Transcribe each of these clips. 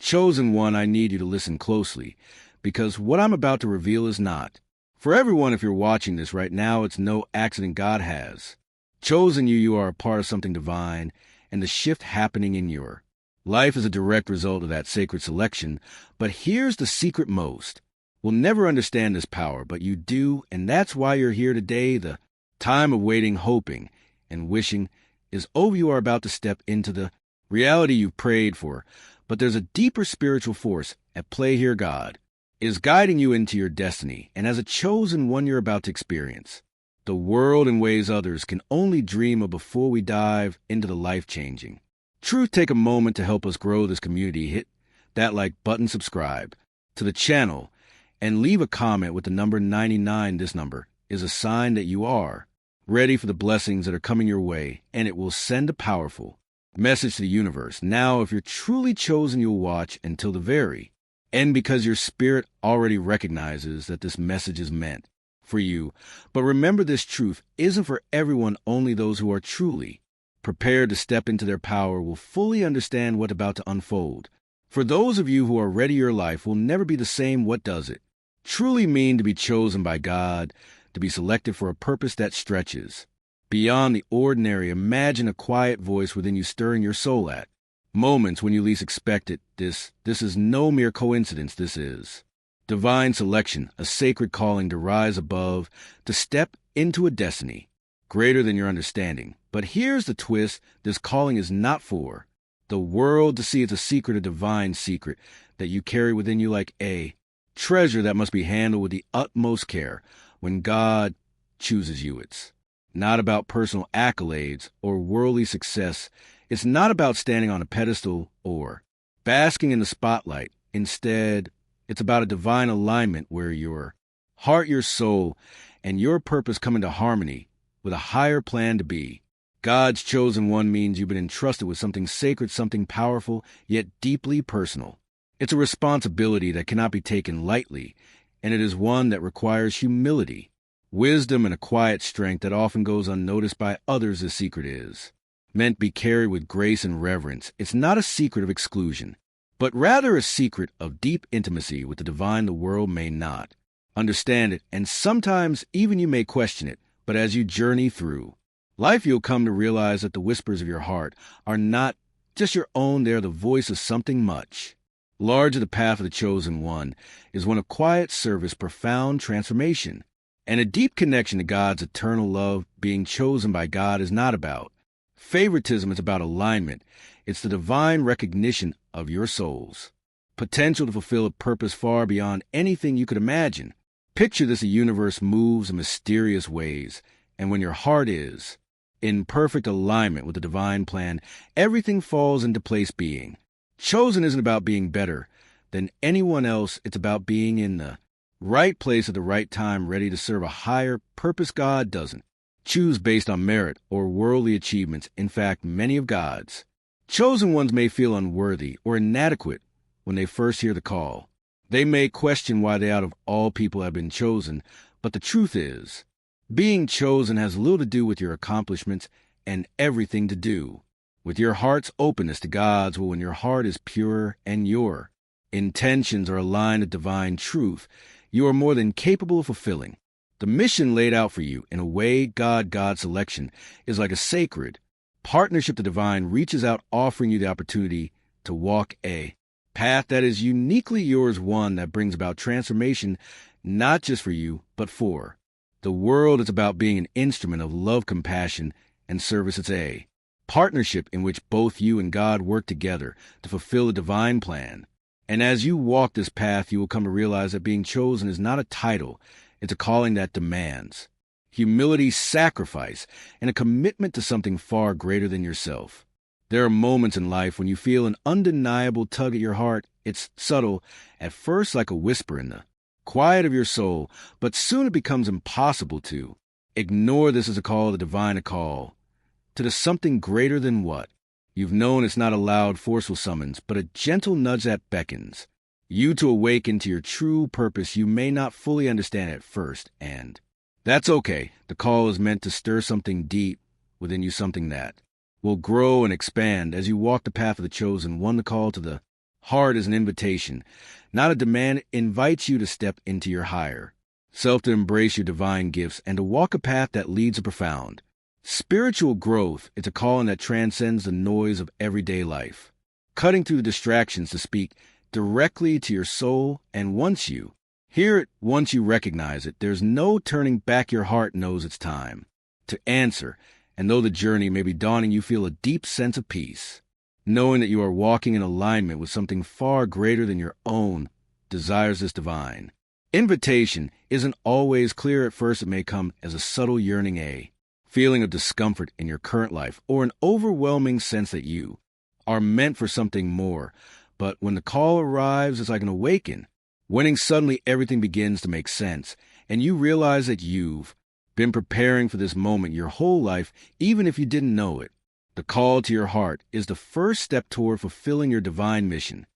Chosen one, I need you to listen closely, because what I'm about to reveal is not. For everyone, if you're watching this right now, it's no accident God has chosen you. You are a part of something divine, and the shift happening in your life is a direct result of that sacred selection. But here's the secret: most will never understand this power, but you do, and that's why you're here today. The time of waiting, hoping, and wishing is over. You are about to step into the reality you've prayed for. But there's a deeper spiritual force at play here. God is guiding you into your destiny, and as a chosen one, you're about to experience the world in ways others can only dream of. Before we dive into the life-changing truth, take a moment to help us grow this community. Hit that like button, subscribe to the channel, and leave a comment with the number 99. This number is a sign that you are ready for the blessings that are coming your way, and it will send a powerful message to the universe. Now, if you're truly chosen, you'll watch until the very end, because your spirit already recognizes that this message is meant for you. But remember, this truth isn't for everyone. Only those who are truly prepared to step into their power will fully understand what's about to unfold. For those of you who are ready, your life will never be the same. What does it truly mean to be chosen by God, to be selected for a purpose that stretches beyond the ordinary? Imagine a quiet voice within you stirring your soul at moments when you least expect it. This is no mere coincidence. This is divine selection, a sacred calling to rise above, to step into a destiny greater than your understanding. But here's the twist: this calling is not for the world to see. It's a secret, a divine secret that you carry within you, like a treasure that must be handled with the utmost care. When God chooses you, it's not about personal accolades or worldly success. It's not about standing on a pedestal or basking in the spotlight. Instead, it's about a divine alignment where your heart, your soul, and your purpose come into harmony with a higher plan. To be God's chosen one means you've been entrusted with something sacred, something powerful, yet deeply personal. It's a responsibility that cannot be taken lightly, and it is one that requires humility, wisdom, and a quiet strength that often goes unnoticed by others. The secret is meant to be carried with grace and reverence. It's not a secret of exclusion, but rather a secret of deep intimacy with the divine. The world may not understand it, and sometimes even you may question it, but as you journey through life, you'll come to realize that the whispers of your heart are not just your own. They're the voice of something much larger. The path of the chosen one is one of quiet service, profound transformation, and a deep connection to God's eternal love. Being chosen by God is not about favoritism. It's about alignment. It's the divine recognition of your soul's potential to fulfill a purpose far beyond anything you could imagine. Picture this: a universe moves in mysterious ways, and when your heart is in perfect alignment with the divine plan, everything falls into place. Being chosen isn't about being better than anyone else. It's about being in the right place at the right time, ready to serve a higher purpose. God doesn't choose based on merit or worldly achievements. In fact, many of God's chosen ones may feel unworthy or inadequate when they first hear the call. They may question why they, out of all people, have been chosen. But the truth is, being chosen has little to do with your accomplishments and everything to do with your heart's openness to God's will. When your heart is pure and your intentions are aligned with divine truth, you are more than capable of fulfilling the mission laid out for you. In a way, God's selection is like a sacred partnership. The divine reaches out, offering you the opportunity to walk a path that is uniquely yours, one that brings about transformation, not just for you, but for the world. It's about being an instrument of love, compassion, and service. It's a partnership in which both you and God work together to fulfill the divine plan. And as you walk this path, you will come to realize that being chosen is not a title. It's a calling that demands humility, sacrifice, and a commitment to something far greater than yourself. There are moments in life when you feel an undeniable tug at your heart. It's subtle at first, like a whisper in the quiet of your soul, but soon it becomes impossible to ignore. This is a call of the divine, a call to the something greater than what you've known. It's not a loud, forceful summons, but a gentle nudge that beckons you to awaken to your true purpose. You may not fully understand at first, and that's okay. The call is meant to stir something deep within you, something that will grow and expand as you walk the path of the chosen one. The call to the Heart is an invitation, not a demand. It invites you to step into your higher self, to embrace your divine gifts, and to walk a path that leads to profound spiritual growth. It's a calling that transcends the noise of everyday life, cutting through the distractions to speak directly to your soul. And once you hear it, once you recognize it, there's no turning back. Your heart knows it's time to answer. And though the journey may be daunting, you feel a deep sense of peace, knowing that you are walking in alignment with something far greater than your own desires. This divine invitation isn't always clear at first. It may come as a subtle yearning, a feeling of discomfort in your current life, or an overwhelming sense that you are meant for something more. But when the call arrives, it's like an awakening. When suddenly everything begins to make sense, and you realize that you've been preparing for this moment your whole life, even if you didn't know it. The call to your heart is the first step toward fulfilling your divine mission,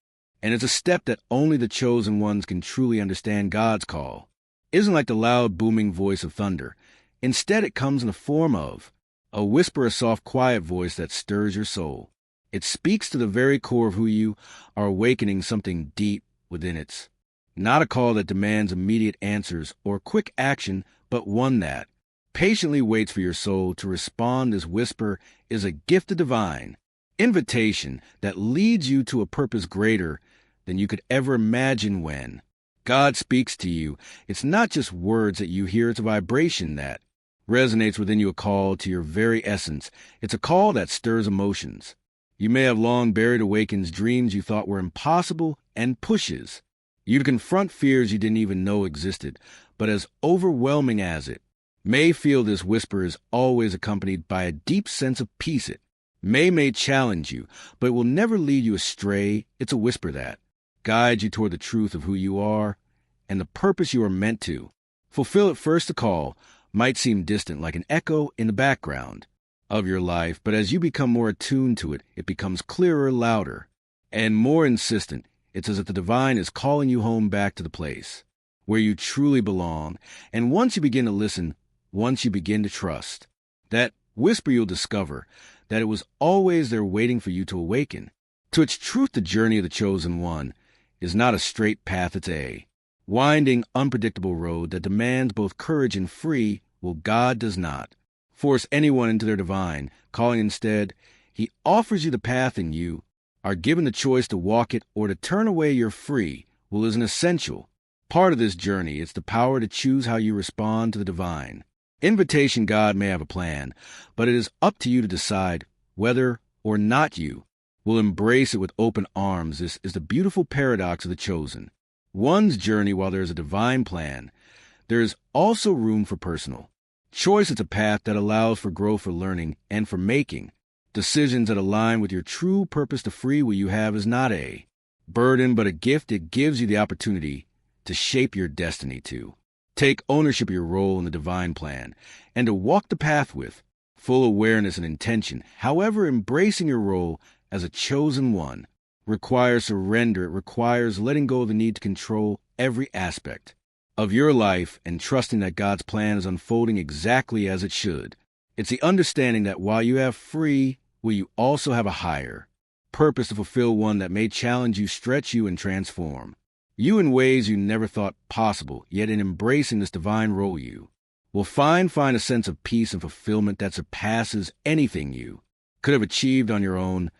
and it's a step that only the chosen ones can truly understand. God's call isn't like the loud, booming voice of thunder. Instead, it comes in the form of a whisper, a soft, quiet voice that stirs your soul. It speaks to the very core of who you are, awakening something deep within. It's not a call that demands immediate answers or quick action, but one that patiently waits for your soul to respond. This whisper is a gift of divine invitation that leads you to a purpose greater than you could ever imagine. When God speaks to you, it's not just words that you hear, it's a vibration that resonates within you, a call to your very essence. It's a call that stirs emotions you may have long buried, awakens dreams you thought were impossible, and pushes you to confront fears you didn't even know existed. But as overwhelming as it may feel, this whisper is always accompanied by a deep sense of peace. It may challenge you, but it will never lead you astray. It's a whisper that guides you toward the truth of who you are and the purpose you are meant to fulfill. At first, the call might seem distant, like an echo in the background of your life, but as you become more attuned to it, it becomes clearer, louder, and more insistent. It's as if the divine is calling you home, back to the place where you truly belong. And once you begin to listen, once you begin to trust that whisper, you'll discover that it was always there, waiting for you to awaken to its truth. The journey of the chosen one is not a straight path. It's a winding, unpredictable road that demands both courage and free will. God does not force anyone into their divine calling. Instead, he offers you the path, and you are given the choice to walk it or to turn away. Your free will is an essential part of this journey. It's the power to choose how you respond to the divine invitation. God may have a plan, but it is up to you to decide whether or not you will embrace it with open arms. This is the beautiful paradox of the chosen one's journey. While there is a divine plan, there is also room for personal choice. It's a path that allows for growth, for learning, and for making decisions that align with your true purpose. The free will you have is not a burden, but a gift. It gives you the opportunity to shape your destiny, to take ownership of your role in the divine plan, and to walk the path with full awareness and intention. However, embracing your role as a chosen one requires surrender. It requires letting go of the need to control every aspect of your life and trusting that God's plan is unfolding exactly as it should. It's the understanding that while you have free will, you also have a higher purpose to fulfill, one that may challenge you, stretch you, and transform you in ways you never thought possible. Yet in embracing this divine role, you will find a sense of peace and fulfillment that surpasses anything you could have achieved on your own.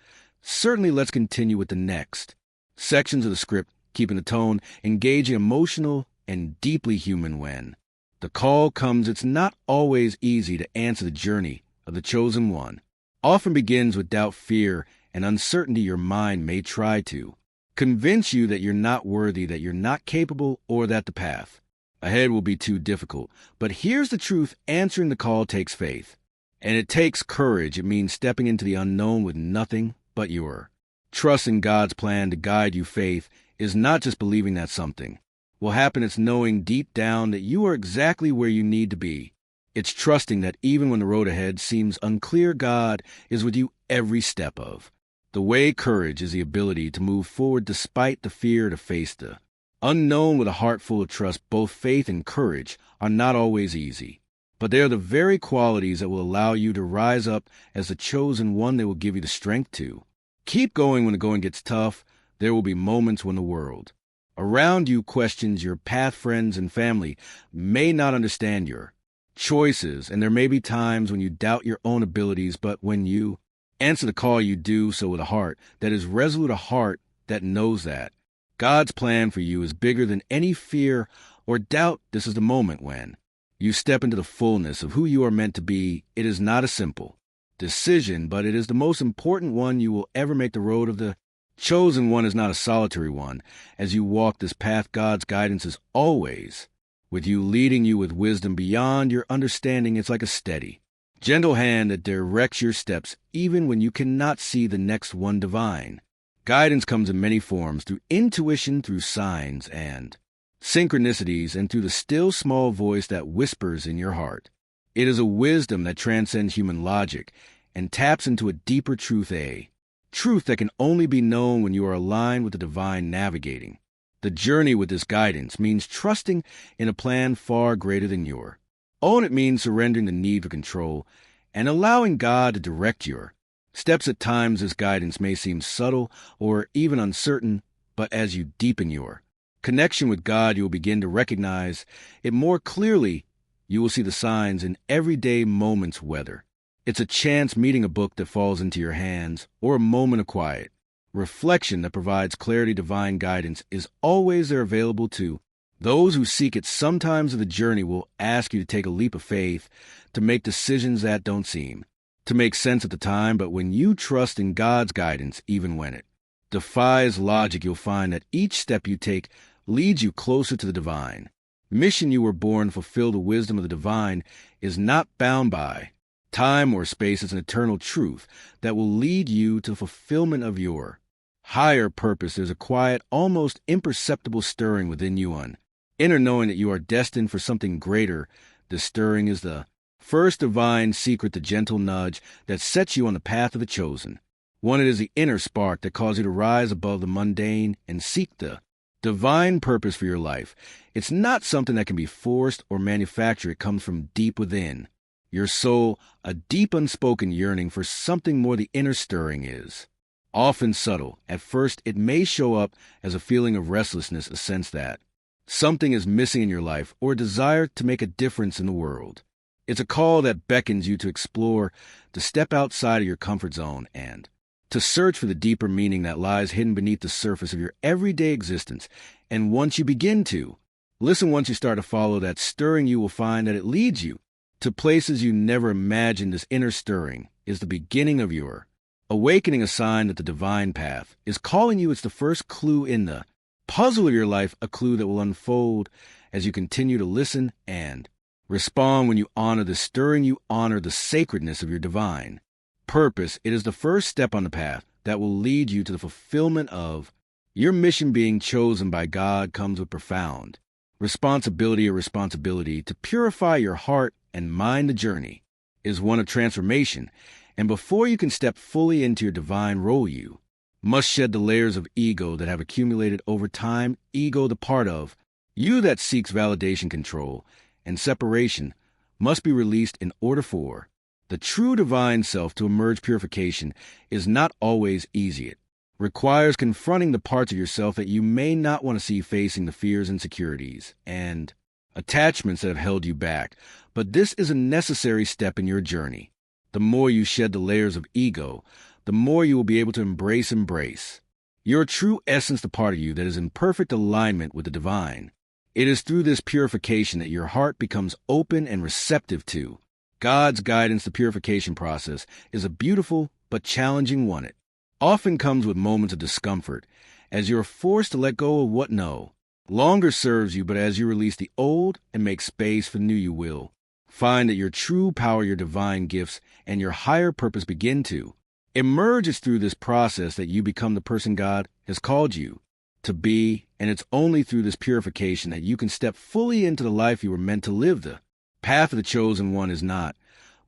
Certainly, let's continue with the next sections of the script, keeping the tone engaging, emotional, and deeply human. When the call comes, it's not always easy to answer. The journey of the chosen one often begins with doubt, fear, and uncertainty. Your mind may try to convince you that you're not worthy, that you're not capable, or that the path ahead will be too difficult. But here's the truth. Answering the call takes faith, and it takes courage. It means stepping into the unknown with nothing but your trust in God's plan to guide you. Faith is not just believing that something will happen. It's knowing deep down that you are exactly where you need to be. It's trusting that even when the road ahead seems unclear, God is with you every step of the way. Courage is the ability to move forward despite the fear, to face the unknown with a heart full of trust. Both faith and courage are not always easy, but they are the very qualities that will allow you to rise up as the chosen one. They will give you the strength to keep going when the going gets tough, There will be moments when the world around you questions your path. Friends and family may not understand your choices, and there may be times when you doubt your own abilities, but when you answer the call, you do so with a heart that is resolute, a heart that knows that God's plan for you is bigger than any fear or doubt. This is the moment when you step into the fullness of who you are meant to be. It is not a simple decision, but it is the most important one you will ever make. The road of the chosen one is not a solitary one. As you walk this path, God's guidance is always with you, leading you with wisdom beyond your understanding. It's like a steady, gentle hand that directs your steps, even when you cannot see the next one. Divine guidance comes in many forms, through intuition, through signs and synchronicities, and through the still small voice that whispers in your heart. It is a wisdom that transcends human logic and taps into a deeper truth, a truth that can only be known when you are aligned with the divine. Navigating the journey with this guidance means trusting in a plan far greater than your own. It means surrendering the need for control and allowing God to direct your steps. At times, this guidance may seem subtle or even uncertain, but as you deepen your connection with God, you will begin to recognize it more clearly. You will see the signs in everyday moments, whether it's a chance meeting, a book that falls into your hands, or a moment of quiet reflection that provides clarity. Divine guidance is always there, available to those who seek it. Sometimes the journey will ask you to take a leap of faith, to make decisions that don't seem to make sense at the time, but when you trust in God's guidance, even when it defies logic, you'll find that each step you take leads you closer to the divine mission you were born to fulfill. The wisdom of the divine is not bound by time or space. It's an eternal truth that will lead you to the fulfillment of your higher purpose. There's a quiet, almost imperceptible stirring within you, an inner knowing that you are destined for something greater. The stirring is the first divine secret, the gentle nudge that sets you on the path of the chosen one. It is the inner spark that calls you to rise above the mundane and seek the divine purpose for your life. It's not something that can be forced or manufactured. It comes from deep within your soul, a deep unspoken yearning for something more. The inner stirring is often subtle. At first, it may show up as a feeling of restlessness, a sense that something is missing in your life, or a desire to make a difference in the world. It's a call that beckons you to explore, to step outside of your comfort zone, and to search for the deeper meaning that lies hidden beneath the surface of your everyday existence. And once you begin to listen, once you start to follow that stirring, you will find that it leads you to places you never imagined. This inner stirring is the beginning of your awakening, a sign that the divine path is calling you. It's the first clue in the puzzle of your life, a clue that will unfold as you continue to listen and respond. When you honor the stirring, you honor the sacredness of your divine purpose. It is the first step on the path that will lead you to the fulfillment of your mission. Being chosen by God comes with profound responsibility, a responsibility to purify your heart and mind. The journey is one of transformation, and before you can step fully into your divine role, you must shed the layers of ego that have accumulated over time. Ego, the part of you that seeks validation, control, and separation, must be released in order for the true divine self to emerge. Purification is not always easy. It requires confronting the parts of yourself that you may not want to see, facing the fears, insecurities, and attachments that have held you back. But this is a necessary step in your journey. The more you shed the layers of ego, the more you will be able to embrace your true essence, the part of you that is in perfect alignment with the divine. It is through this purification that your heart becomes open and receptive to God's guidance. The purification process is a beautiful but challenging one. It often comes with moments of discomfort as you're forced to let go of what no longer serves you. But as you release the old and make space for the new, you will find that your true power, your divine gifts, and your higher purpose begin to emerge. It's through this process that you become the person God has called you to be, and it's only through this purification that you can step fully into the life you were meant to live. The path of the chosen one is not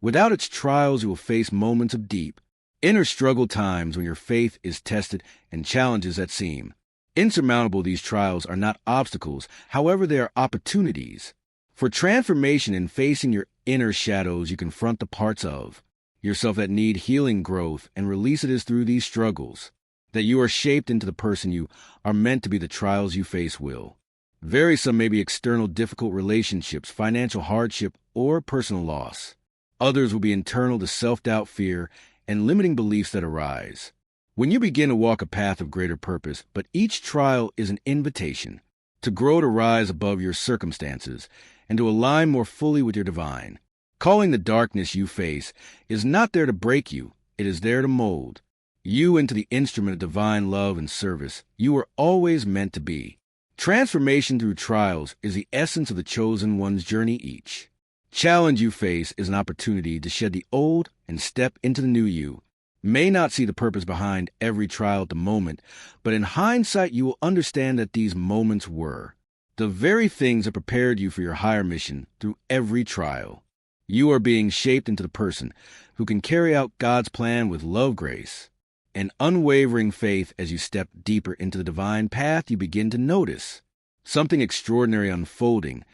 without its trials. You will face moments of deep inner struggle, times when your faith is tested, and challenges that seem insurmountable. These trials are not obstacles, however, they are opportunities for transformation. In facing your inner shadows, you confront the parts of yourself that need healing, growth, and release. It is through these struggles that you are shaped into the person you are meant to be. The trials you face will vary. Some may be external difficult relationships, financial hardship, or personal loss. Others will be internal to self-doubt, fear, and limiting beliefs that arise when you begin to walk a path of greater purpose. But each trial is an invitation to grow, to rise above your circumstances, and to align more fully with your divine calling. The darkness you face is not there to break you. It is there to mold you into the instrument of divine love and service you were always meant to be. Transformation through trials is the essence of the chosen one's journey. Each challenge you face is an opportunity to shed the old and step into the new. You may not see the purpose behind every trial at the moment, but in hindsight you will understand that these moments were the very things that prepared you for your higher mission. Through every trial, you are being shaped into the person who can carry out God's plan with love, grace, and unwavering faith. As you step deeper into the divine path, you begin to notice something extraordinary unfolding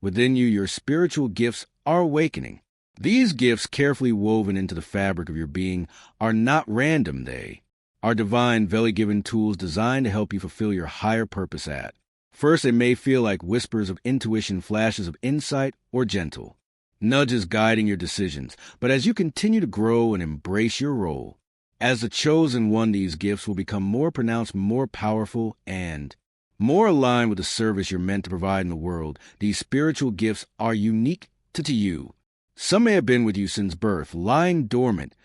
within you. Your spiritual gifts are awakening. These gifts, carefully woven into the fabric of your being, are not random. They are divine, valley-given tools designed to help you fulfill your higher purpose. At first, they may feel like whispers of intuition, flashes of insight, or gentle nudges guiding your decisions. But as you continue to grow and embrace your role as the chosen one, these gifts will become more pronounced, more powerful, and more aligned with the service you're meant to provide in the world. These spiritual gifts are unique to you. Some may have been with you since birth, lying dormant,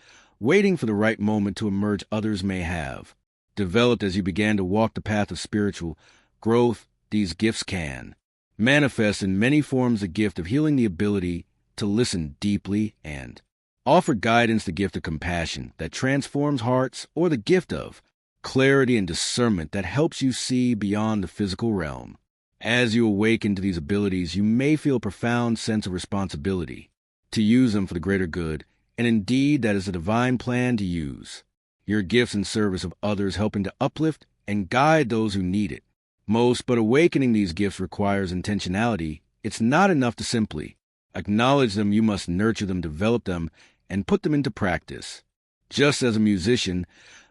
waiting for the right moment to emerge. Others may have developed as you began to walk the path of spiritual growth. These gifts can manifest in many forms: the gift of healing, the ability to listen deeply and offer guidance, the gift of compassion that transforms hearts, or the gift of clarity and discernment that helps you see beyond the physical realm. As you awaken to these abilities, you may feel a profound sense of responsibility to use them for the greater good, and indeed that is a divine plan to use your gifts in service of others, helping to uplift and guide those who need it most. But awakening these gifts requires intentionality. It's not enough to simply acknowledge them. You must nurture them, develop them, and put them into practice. Just as a musician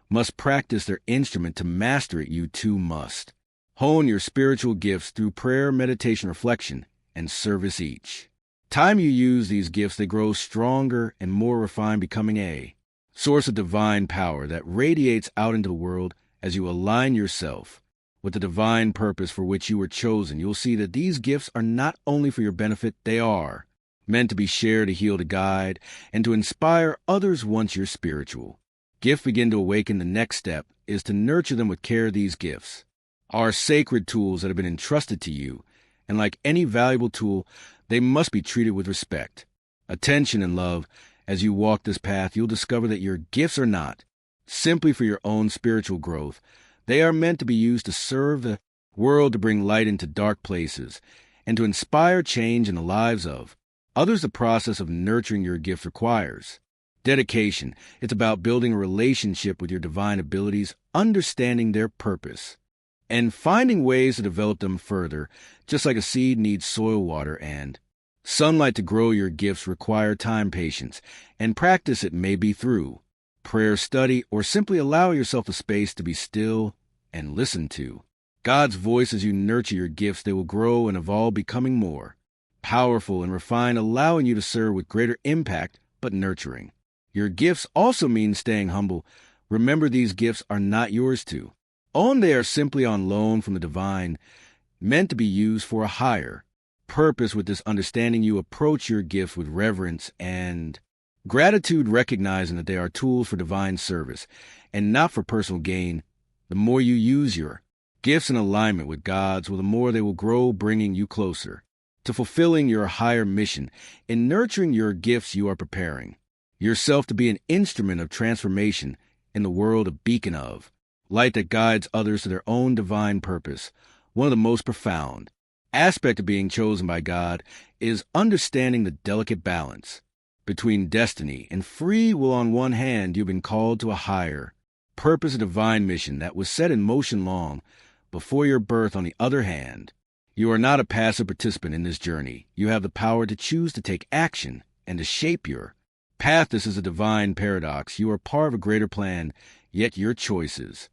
must practice their instrument to master it, you too must hone your spiritual gifts through prayer, meditation, reflection, and service. Each time you use these gifts, they grow stronger and more refined, becoming a source of divine power that radiates out into the world. As you align yourself with the divine purpose for which you were chosen, you'll see that these gifts are not only for your benefit, they are meant to be shared, to heal, to guide, and to inspire others. Once your spiritual gifts begin to awaken, the next step is to nurture them with care. These gifts are sacred tools that have been entrusted to you, and like any valuable tool, they must be treated with respect, attention, and love. As you walk this path, you'll discover that your gifts are not simply for your own spiritual growth. They are meant to be used to serve the world, to bring light into dark places, and to inspire change in the lives of others. The process of nurturing your gift requires dedication. It's about building a relationship with your divine abilities, understanding their purpose, and finding ways to develop them further. Just like a seed needs soil, water, and sunlight to grow, your gifts require time, patience, and practice. It may be through prayer, study, or simply allow yourself a space to be still and listen to God's voice. As you nurture your gifts, they will grow and evolve, becoming more powerful and refined, allowing you to serve with greater impact. But nurturing your gifts also means staying humble. Remember, these gifts are not yours to own. They are simply on loan from the divine, meant to be used for a higher purpose. With this understanding, you approach your gifts with reverence and gratitude, recognizing that they are tools for divine service and not for personal gain. The more you use your gifts in alignment with God's will, the more they will grow, bringing you closer to fulfilling your higher mission. In nurturing your gifts, you are preparing yourself to be an instrument of transformation in the world, a beacon of light that guides others to their own divine purpose. One of the most profound aspects of being chosen by God is understanding the delicate balance between destiny and free will. On one hand, you've been called to a higher purpose, a divine mission that was set in motion long before your birth. On the other hand, you are not a passive participant in this journey. You have the power to choose to take action and to shape your path. This is a divine paradox. You are part of a greater plan, yet your choices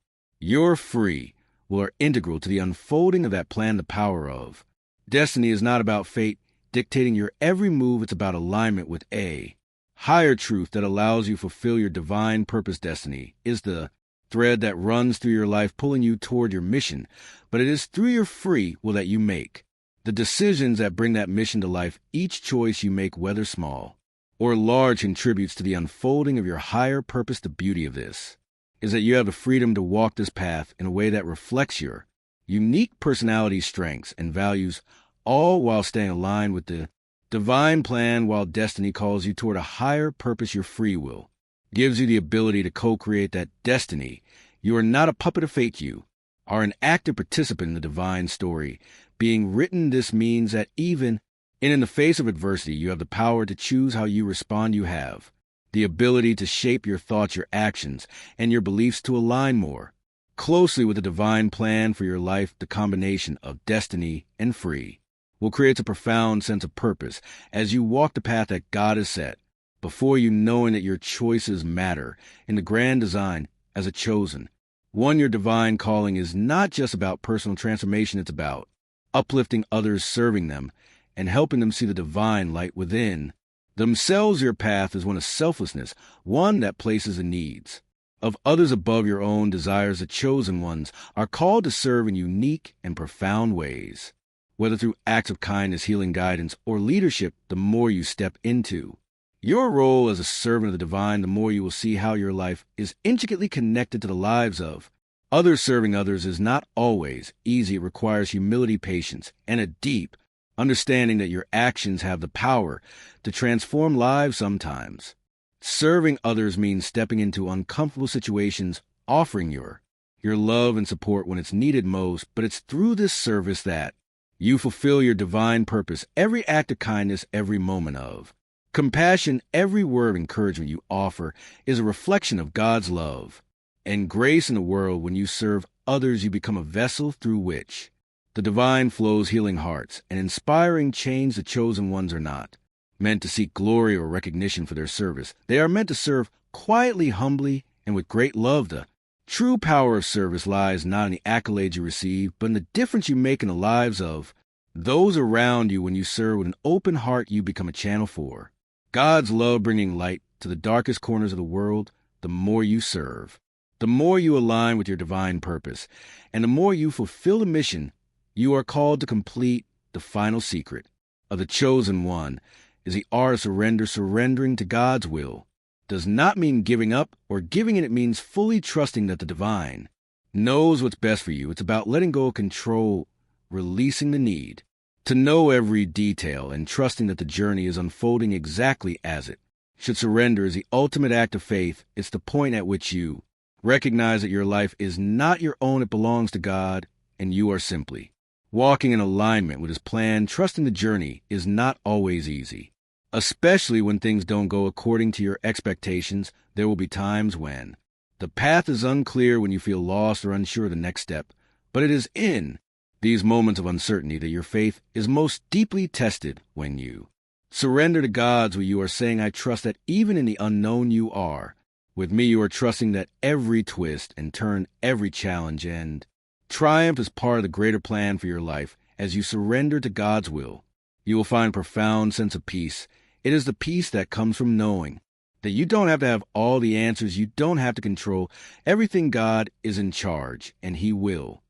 You're free will are integral to the unfolding of that plan the power of. Destiny is not about fate dictating your every move. It's about alignment with a higher truth that allows you to fulfill your divine purpose. Destiny is the thread that runs through your life, pulling you toward your mission, but it is through your free will that you make the decisions that bring that mission to life. Each choice you make, whether small or large, contributes to the unfolding of your higher purpose. The beauty of this is that you have the freedom to walk this path in a way that reflects your unique personality, strengths, and values, all while staying aligned with the divine plan. While destiny calls you toward a higher purpose, your free will gives you the ability to co-create that destiny. You are not a puppet of fate. You are an active participant in the divine story being written. This means that even in the face of adversity, you have the power to choose how you respond. You have the ability to shape your thoughts, your actions, and your beliefs to align more closely with the divine plan for your life. The combination of destiny and free will create a profound sense of purpose as you walk the path that God has set before you, knowing that your choices matter in the grand design. As a chosen one, your divine calling is not just about personal transformation. It's about uplifting others, serving them, and helping them see the divine light within themselves. Your path is one of selflessness, one that places the needs of others above your own desires. The chosen ones are called to serve in unique and profound ways, whether through acts of kindness, healing, guidance, or leadership. The more you step into your role as a servant of the divine, the more you will see how your life is intricately connected to the lives of others. Serving others is not always easy. It requires humility, patience, and a deep understanding that your actions have the power to transform lives. Sometimes serving others means stepping into uncomfortable situations, offering your love and support when it's needed most, but it's through this service that you fulfill your divine purpose. Every act of kindness, every moment of compassion, every word of encouragement you offer is a reflection of God's love and grace in the world. When you serve others, you become a vessel through which the divine flows, healing hearts and inspiring change. The chosen ones are not meant to seek glory or recognition for their service. They are meant to serve quietly, humbly, and with great love. The true power of service lies not in the accolades you receive, but in the difference you make in the lives of those around you. When you serve with an open heart, you become a channel for God's love, bringing light to the darkest corners of the world. The more you serve, the more you align with your divine purpose, and the more you fulfill the mission you are called to complete. The final secret of the chosen one is the art of surrender. Surrendering to God's will does not mean giving up or giving in. It means fully trusting that the divine knows what's best for you. It's about letting go of control, releasing the need to know every detail, and trusting that the journey is unfolding exactly as it should. Surrender is the ultimate act of faith. It's the point at which you recognize that your life is not your own. It belongs to God, and you are simply walking in alignment with His plan. Trusting the journey is not always easy, especially when things don't go according to your expectations. There will be times when the path is unclear, when you feel lost or unsure of the next step. But it is in these moments of uncertainty that your faith is most deeply tested. When you surrender to God's will, you are saying, I trust that even in the unknown you are with me. You are trusting that every twist and turn, every challenge and triumph is part of the greater plan for your life. As you surrender to God's will, you will find a profound sense of peace. It is the peace that comes from knowing that you don't have to have all the answers. You don't have to control everything. God is in charge, and He will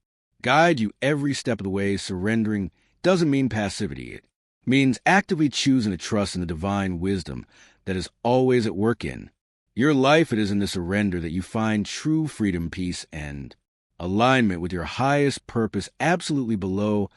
guide you every step of the way. Surrendering doesn't mean passivity. It means actively choosing to trust in the divine wisdom that is always at work in your life. It is in the surrender that you find true freedom, peace, and alignment with your highest purpose. Absolutely below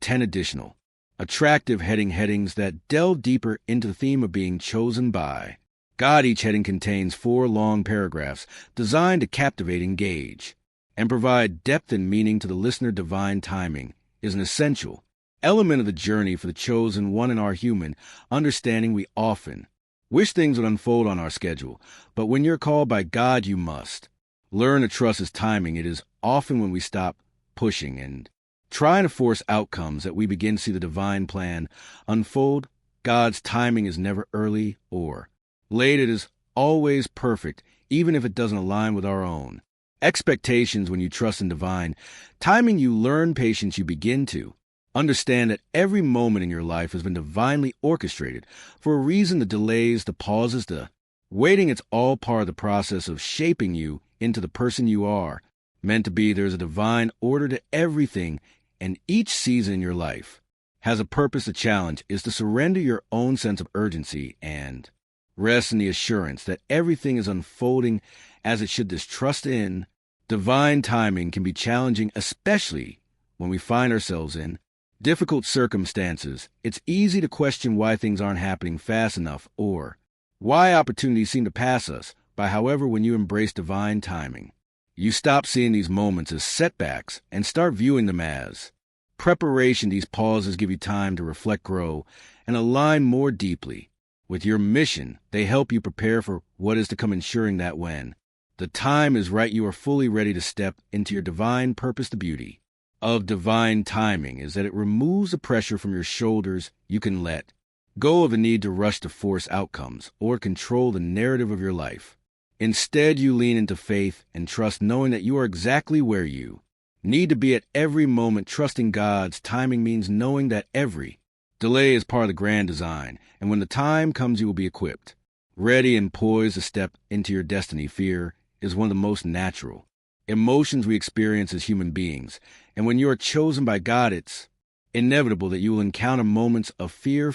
10 additional attractive headings that delve deeper into the theme of being chosen by God. Each heading contains 4 long paragraphs designed to captivate, engage, and provide depth and meaning to the listener. Divine timing is an essential element of the journey for the chosen one. In our human understanding, we often wish things would unfold on our schedule, but when you're called by God, you must learn to trust His timing. It is often when we stop pushing and trying to force outcomes that we begin to see the divine plan unfold. God's timing is never early or late. It is always perfect, even if it doesn't align with our own Expectations when you trust in divine timing, you learn patience, you begin to understand that every moment in your life has been divinely orchestrated for a reason. The delays, the pauses, the waiting, it's all part of the process of shaping you into the person you are meant to be. There's a divine order to everything, and each season in your life has a purpose. The challenge is to surrender your own sense of urgency and rest in the assurance that everything is unfolding as it should. This trust in divine timing can be challenging, especially when we find ourselves in difficult circumstances. It's easy to question why things aren't happening fast enough or why opportunities seem to pass us by. However, when you embrace divine timing, you stop seeing these moments as setbacks and start viewing them as preparation. These pauses give you time to reflect, grow, and align more deeply with your mission. They help you prepare for what is to come, ensuring that when the time is right, you are fully ready to step into your divine purpose. The beauty of divine timing is that it removes the pressure from your shoulders. You can let go of the need to rush to force outcomes or control the narrative of your life. Instead, you lean into faith and trust, knowing that you are exactly where you need to be at every moment. Trusting God's timing means knowing that every delay is part of the grand design, and when the time comes, you will be equipped, ready, and poised to step into your destiny. Fear is one of the most natural emotions we experience as human beings, and when you are chosen by God, it's inevitable that you will encounter moments of fear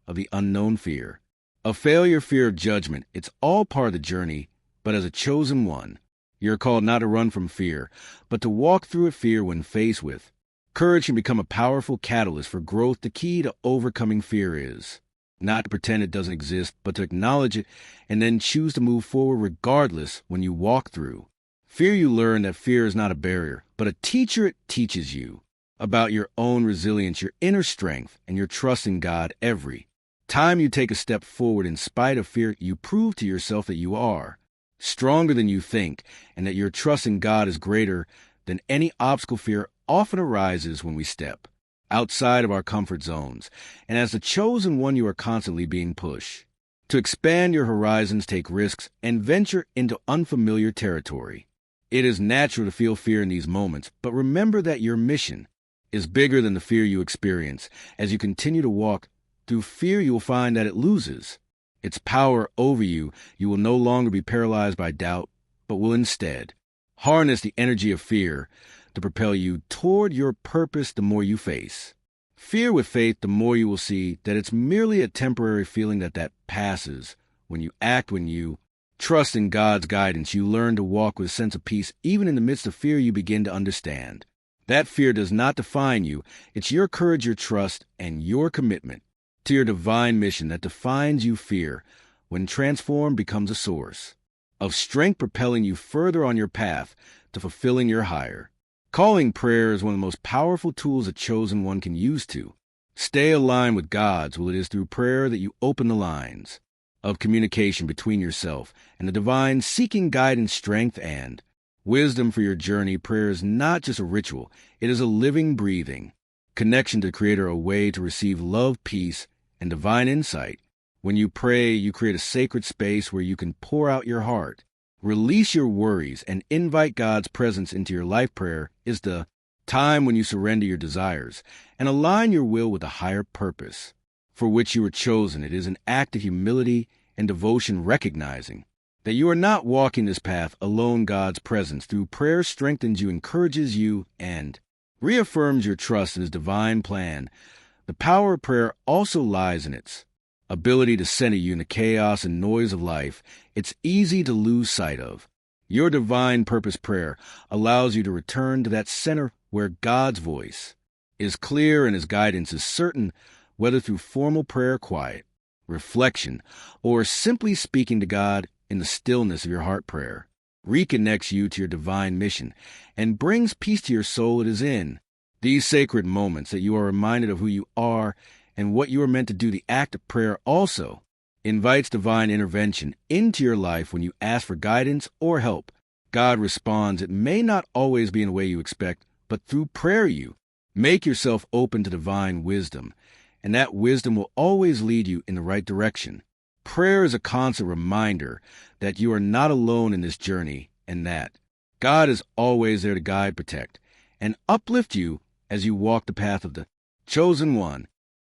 of the unknown, fear of failure, fear of judgment. It's all part of the journey, but as a chosen one, you're called not to run from fear, but to walk through it. Fear, when faced with courage, can become a powerful catalyst for growth. The key to overcoming fear is not to pretend it doesn't exist, but to acknowledge it and then choose to move forward regardless. When you walk through fear, you learn that fear is not a barrier, but a teacher. It teaches you about your own resilience, your inner strength, and your trust in God. Every time you take a step forward in spite of fear, you prove to yourself that you are stronger than you think and that your trust in God is greater than any obstacle. Fear often arises when we step outside of our comfort zones, and as the chosen one, you are constantly being pushed to expand your horizons, take risks, and venture into unfamiliar territory. It is natural to feel fear in these moments, but remember that your mission is bigger than the fear you experience. As you continue to walk through fear, you will find that it loses its power over you. You will no longer be paralyzed by doubt, but will instead harness the energy of fear to propel you toward your purpose. The more you face fear with faith, the more you will see that it's merely a temporary feeling that passes. When you act, when you trust in God's guidance, you learn to walk with a sense of peace. Even in the midst of fear, you begin to understand that fear does not define you. It's your courage, your trust, and your commitment to your divine mission that defines you. Fear, when transformed, becomes a source of strength, propelling you further on your path to fulfilling your higher calling. Prayer is one of the most powerful tools a chosen one can use to stay aligned with God's will. It is through prayer that you open the lines of communication between yourself and the divine, seeking guidance, strength, and wisdom for your journey. Prayer is not just a ritual. It is a living, breathing connection to the Creator, a way to receive love, peace, and divine insight. When you pray, you create a sacred space where you can pour out your heart, release your worries, and invite God's presence into your life. Prayer is the time when you surrender your desires and align your will with a higher purpose for which you were chosen. It is an act of humility and devotion, recognizing that you are not walking this path alone. God's presence through prayer strengthens you, encourages you, and reaffirms your trust in His divine plan. The power of prayer also lies in its ability to center you in the chaos and noise of life. It's easy to lose sight of your divine purpose. Prayer allows you to return to that center where God's voice is clear and His guidance is certain. Whether through formal prayer, quiet reflection, or simply speaking to God in the stillness of your heart, prayer reconnects you to your divine mission and brings peace to your soul. It is in these sacred moments that you are reminded of who you are and what you are meant to do. The act of prayer also invites divine intervention into your life. When you ask for guidance or help, God responds. It may not always be in the way you expect, but through prayer you make yourself open to divine wisdom, and that wisdom will always lead you in the right direction. Prayer is a constant reminder that you are not alone in this journey and that God is always there to guide, protect, and uplift you as you walk the path of the chosen one.